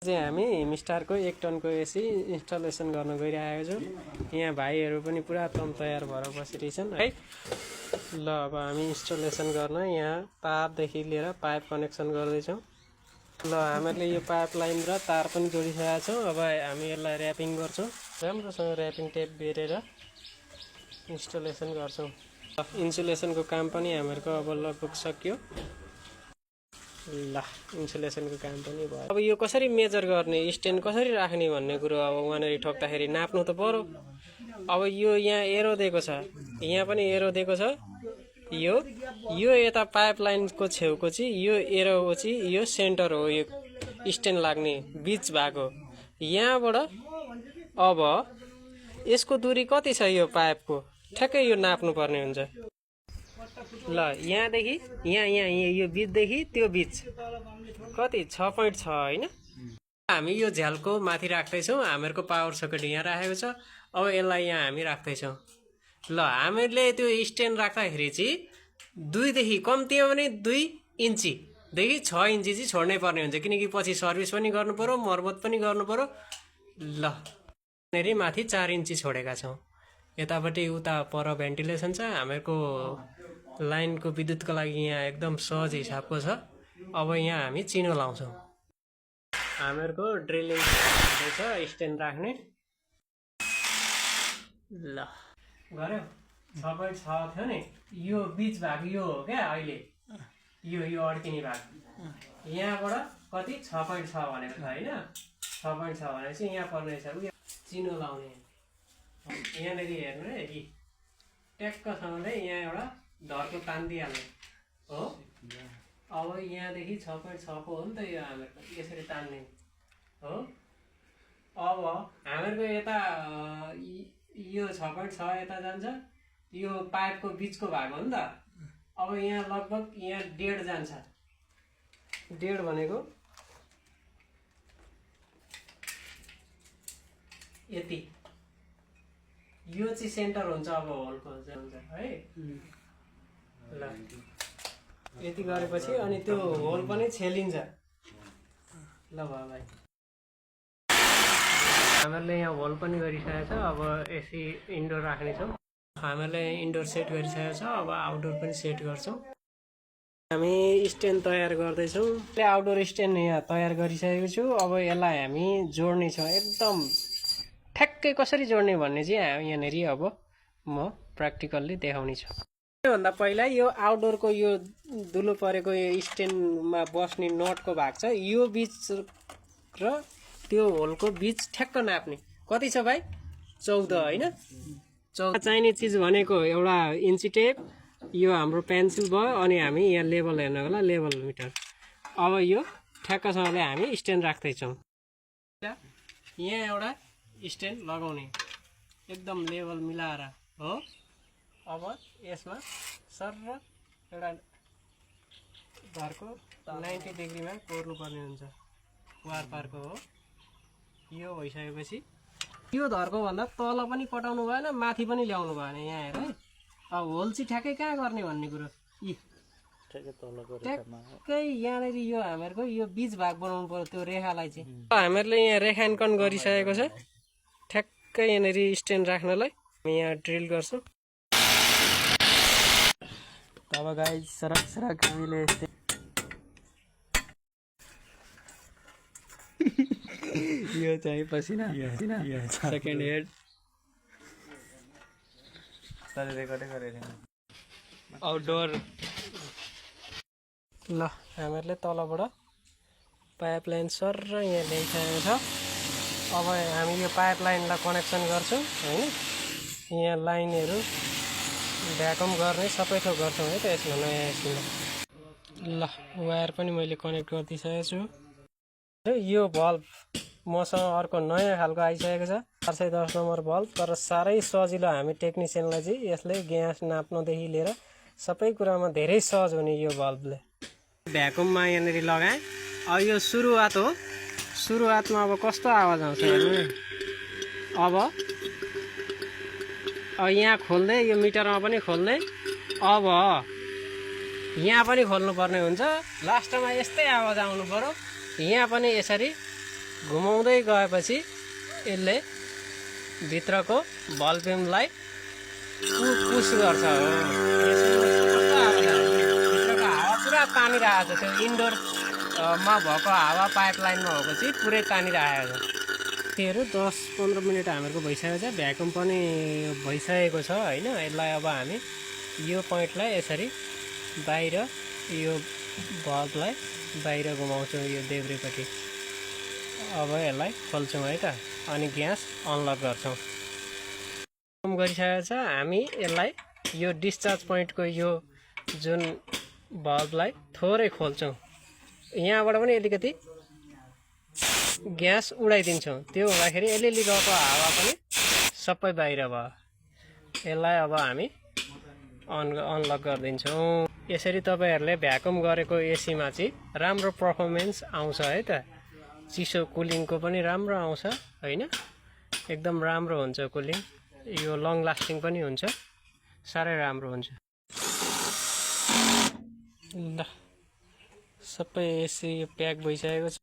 चाहिँ हामी मिस्टारको 1 टनको AC installation गर्न गइरहेको छौँ। यहाँ भाइहरू पनि पुरा तम तयार भएर बसिरहेछन् है। ल अब हामी इन्स्टलेसन गर्न यहाँ तारदेखि लिएर पाइप कनेक्सन गर्दैछौँ। ल हामीहरूले यो पाइप लाइन र तार पनि जोडिसकेका छौँ। अब हामी यसलाई र्यापिङ गर्छौँ। राम्रोसँग र्यापिङ टेप बेरेर इन्स्टलेसन गर्छौँ। इन्सुलेसनको काम पनि हामीहरूको अब लगभग सक्यो। ल इन्सुलेसनको काम पनि भयो। अब यो कसरी मेजर गर्ने, स्ट्यान्ड कसरी राख्ने भन्ने कुरो अब वहाँनेरि ठोक्दाखेरि नाप्नु त पर्यो। अब यो यहाँ एरो दिएको छ, यहाँ पनि एरो दिएको छ। यो यता पाइप लाइनको छेउको चाहिँ यो एरो हो चाहिँ यो सेन्टर हो, यो स्ट्यान्ड लाग्ने बीच भएको। यहाँबाट अब यसको दूरी कति छ यो पाइपको, ठ्याक्कै यो नाप्नु पर्ने हुन्छ। ल यहाँदेखि यहाँ यो बीचदेखि त्यो बीच कति 6.6 होइन। हामी यो झ्यालको माथि राख्दैछौँ। हामीहरूको पावर सकेट यहाँ राखेको छ। अब यसलाई यहाँ हामी राख्दैछौँ। ल हामीले त्यो स्ट्यान्ड राख्दाखेरि चाहिँ 2 देखि कम्तीमा पनि 2 इन्चीदेखि 6 इन्ची चाहिँ छोड्नै पर्ने हुन्छ, किनकि पछि सर्भिस पनि गर्नु पर्यो, मर्मत पनि गर्नु पर्यो। ल यहाँनिर माथि 4 इन्ची छोडेका छौँ। यतापट्टि उता पर भेन्टिलेसन छ। हामीहरूको लाइनको विद्युतको लागि यहाँ एकदम सहज हिसाबको छ। अब यहाँ हामी चिनो लाउँछौँ। हामीहरूको ड्रिलिङ हुँदैछ स्ट्यान्ड राख्ने। ल गऱ्यो 6.6 थियो नि, यो बीच भाग यो हो क्या अहिले, यो अड्किने भाग। यहाँबाट कति 6.6 भनेको छ होइन। 6.6 भनेपछि यहाँ पर्ने छ उयो चिनो लाउने। यहाँनिर हेर्नु है, यी ट्याक्कसँगले यहाँ एउटा धर्को तानिदिइहाल्ने हो। अब यहाँदेखि 6.6 को हो नि त यो हामीहरूको, यसरी तान्ने हो। अब हामीहरूको यता यो 6.6 यता जान्छ, यो पाइपको बिचको भाग हो नि त। अब यहाँ लगभग यहाँ 1.5 जान्छ। 1.5 भनेको यति, यो चाहिँ सेन्टर हुन्छ अब होलको हुन्छ है। ल यति गरेपछि अनि त्यो होल पनि छेलिन्छ। ल भयो भाइ, हामीहरूले यहाँ होल पनि गरिसकेको छ। अब एसी इन्डोर राख्नेछौँ। हामीहरूले इन्डोर सेट गरिसकेको छ। अब आउटडोर पनि सेट गर्छौँ। हामी स्ट्यान्ड तयार गर्दैछौँ। आउटडोर स्ट्यान्ड यहाँ तयार गरिसकेको छु। अब यसलाई हामी जोड्ने छौँ। एकदम ठ्याक्कै कसरी जोड्ने भन्ने चाहिँ यहाँनिर अब म प्र्याक्टिकल्ली देखाउने छु। त्योभन्दा पहिला यो आउटडोरको यो दुलो परेको यो स्ट्यान्डमा बस्ने नटको भाग छ, यो बिच र त्यो होलको बिच ठ्याक्क नाप्ने। कति छ भाइ? 14 होइन। 14 चाहिने चिज भनेको एउटा इन्ची टेप, यो हाम्रो पेन्सिल भयो, अनि हामी यहाँ लेभल हेर्नको होला लेभल मिटर। अब यो ठ्याक्कसँगले हामी स्ट्यान्ड राख्दैछौँ। यहाँ एउटा स्ट्यान्ड लगाउने एकदम लेभल मिलाएर हो। अब यसमा सर एउटा धर्को 90 डिग्रीमा कोर्नु पर्ने हुन्छ, वार पारको हो। यो भइसकेपछि यो धर्को भन्दा तल पनि पटाउनु भएन, माथि पनि ल्याउनु भएन। यहाँ हेर है, अब होल चाहिँ ठ्याक्कै कहाँ गर्ने भन्ने कुरो। ठ्याक्कै यहाँनिर यो हामीहरूको यो बीच भाग बनाउनु पर्यो, त्यो रेखालाई चाहिँ हामीहरूले यहाँ रेखाङ्कन गरिसकेको छ। ठ्याक्कै यहाँनिर स्ट्यान्ड राख्नलाई हामी यहाँ ड्रिल गर्छौँ। अब गाइस सरक हामीले यो चाहिँ पसिना सेकेन्ड हेड आउटडोर। ल हामीहरूले तलबाट पाइप लाइन सर यहाँ ल्याइसकेको छ। अब हामी यो पाइप लाइनलाई कनेक्सन गर्छौँ होइन। यहाँ लाइनहरू भ्याकुम गर्ने सबै थोक गर्छौँ है त यसमा नयाँ एसीमा। ल वायर पनि मैले कनेक्ट गरिदिइसकेको छु। यो बल्ब मसँग अर्को नयाँ खालको आइसकेको छ, 410 नम्बर बल्ब। तर साह्रै सजिलो, हामी टेक्निसियनलाई चाहिँ यसले ग्यास नाप्नदेखि लिएर सबै कुरामा धेरै सहज हुने यो बल्बले। भ्याकुममा यहाँनिर लगाएँ। अब यो सुरुवात हो। सुरुवातमा अब कस्तो आवाज आउँछ हेर्नु। अब यहाँ खोल्दै यो मिटरमा पनि खोल्दै, अब यहाँ पनि खोल्नुपर्ने हुन्छ। लास्टमा यस्तै आवाज आउनु पर्यो। यहाँ पनि यसरी घुमाउँदै गएपछि यसले भित्रको बल पेनलाई पुस गर्छ हो। भित्रको हावा पुरा तानिरहेको छ, त्यो इन्डोरमा भएको हावा पाइपलाइनमा भएको चाहिँ पुरै तानिरहेको छ। त्योहरू 10-15 मिनट हामीहरूको भइसकेको छ, भ्याकुम पनि भइसकेको छ होइन। यसलाई अब हामी यो पोइन्टलाई यसरी बाहिर, यो बल्बलाई बाहिर घुमाउँछौँ यो देब्रेपट्टि। अब यसलाई खोल्छौँ है त, अनि ग्यास अनलक गर्छौँ। गरिसकेको छ, हामी यसलाई यो डिस्चार्ज पोइन्टको यो जुन बल्बलाई थोरै खोल्छौँ, यहाँबाट पनि अलिकति ग्यास उडाइदिन्छौँ। त्यो हुँदाखेरि अलिअलि रहेको हावा पनि सबै बाहिर भयो। यसलाई अब हामी अनलक गरिदिन्छौँ। यसरी तपाईँहरूले भ्याकुम गरेको एसीमा चाहिँ राम्रो पर्फर्मेन्स आउँछ है त। चिसो कुलिङको पनि राम्रो आउँछ होइन, एकदम राम्रो हुन्छ कुलिङ। यो लङ लास्टिङ पनि हुन्छ, साह्रै राम्रो हुन्छ। ल सबै एसी प्याक भइसकेको छ।